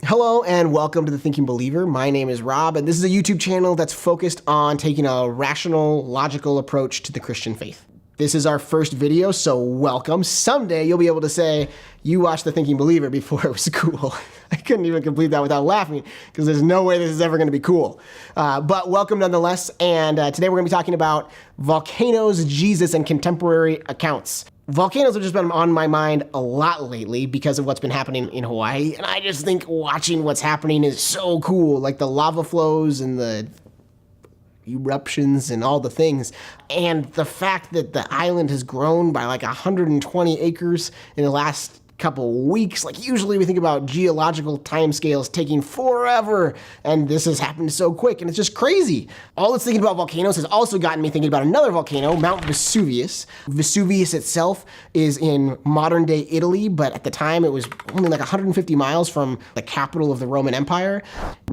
Hello and welcome to The Thinking Believer. My name is Rob, and this is a YouTube channel that's focused on taking a rational, logical approach to the Christian faith. This is our first video, so welcome. Someday you'll be able to say, you watched The Thinking Believer before it was cool. I couldn't even complete that without laughing, because there's no way this is ever going to be cool. But welcome nonetheless, and today we're going to be talking about volcanoes, Jesus, and contemporary accounts. Volcanoes have just been on my mind a lot lately because of what's been happening in Hawaii, and I just think watching what's happening is so cool, like the lava flows and the eruptions and all the things, and the fact that the island has grown by like 120 acres in the last couple weeks. Like, usually we think about geological timescales taking forever, and this has happened so quick, and it's just crazy. All this thinking about volcanoes has also gotten me thinking about another volcano, Mount Vesuvius. Vesuvius itself is in modern-day Italy, but at the time it was only like 150 miles from the capital of the Roman Empire,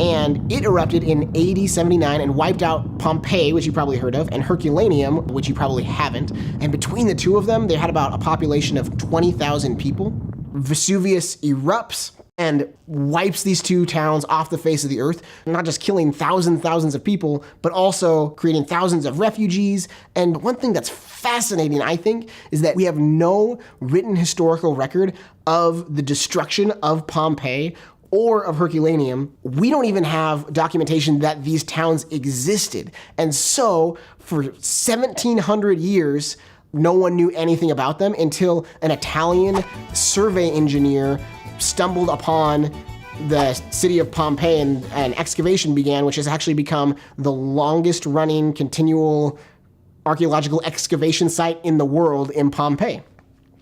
and it erupted in AD 79 and wiped out Pompeii, which you probably heard of, and Herculaneum, which you probably haven't. And between the two of them, they had about a population of 20,000 people. Vesuvius erupts and wipes these two towns off the face of the earth, not just killing thousands of people, but also creating thousands of refugees. And one thing that's fascinating, I think, is that we have no written historical record of the destruction of Pompeii or of Herculaneum. We don't even have documentation that these towns existed. And so for 1,700 years, no one knew anything about them until an Italian survey engineer stumbled upon the city of Pompeii, and an excavation began, which has actually become the longest running continual archaeological excavation site in the world in Pompeii.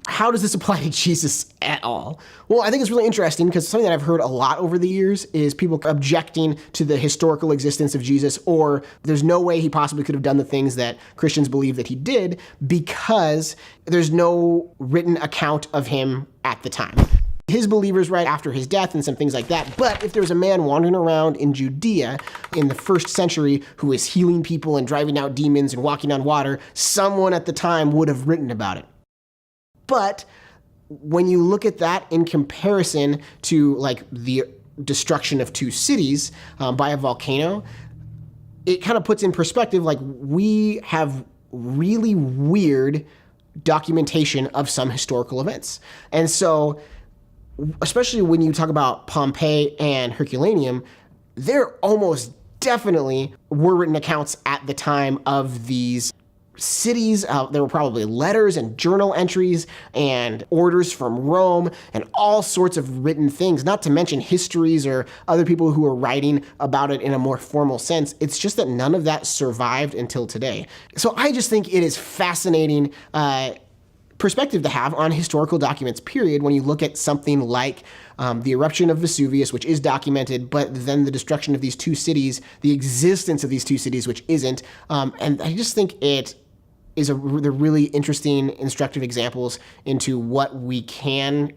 How does this apply to Jesus at all? Well, I think it's really interesting because something that I've heard a lot over the years is people objecting to the historical existence of Jesus, or there's no way he possibly could have done the things that Christians believe that he did because there's no written account of him at the time. His believers right after his death and some things like that. But if there was a man wandering around in Judea in the 1st century who was healing people and driving out demons and walking on water, someone at the time would have written about it. But when you look at that in comparison to like the destruction of 2 cities by a volcano, it kind of puts in perspective, like, we have really weird documentation of some historical events. And so, especially when you talk about Pompeii and Herculaneum, there almost definitely were written accounts at the time of these cities. There were probably letters and journal entries and orders from Rome and all sorts of written things, not to mention histories or other people who were writing about it in a more formal sense. It's just that none of that survived until today. So I just think it is fascinating perspective to have on historical documents, period, when you look at something like the eruption of Vesuvius, which is documented, but then the destruction of these 2 cities, the existence of these 2 cities, which isn't. And I just think it is they're really interesting, instructive examples into what we can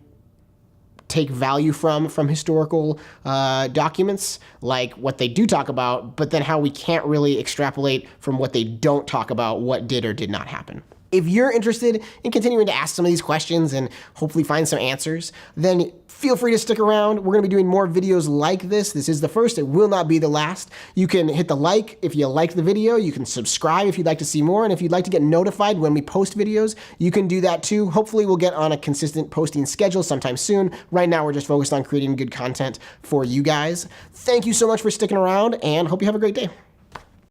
take value from historical documents, like what they do talk about, but then how we can't really extrapolate from what they don't talk about what did or did not happen. If you're interested in continuing to ask some of these questions and hopefully find some answers, then feel free to stick around. We're gonna be doing more videos like this. This is the first, it will not be the last. You can hit the like if you liked the video. You can subscribe if you'd like to see more. And if you'd like to get notified when we post videos, you can do that too. Hopefully we'll get on a consistent posting schedule sometime soon. Right now, we're just focused on creating good content for you guys. Thank you so much for sticking around, and hope you have a great day.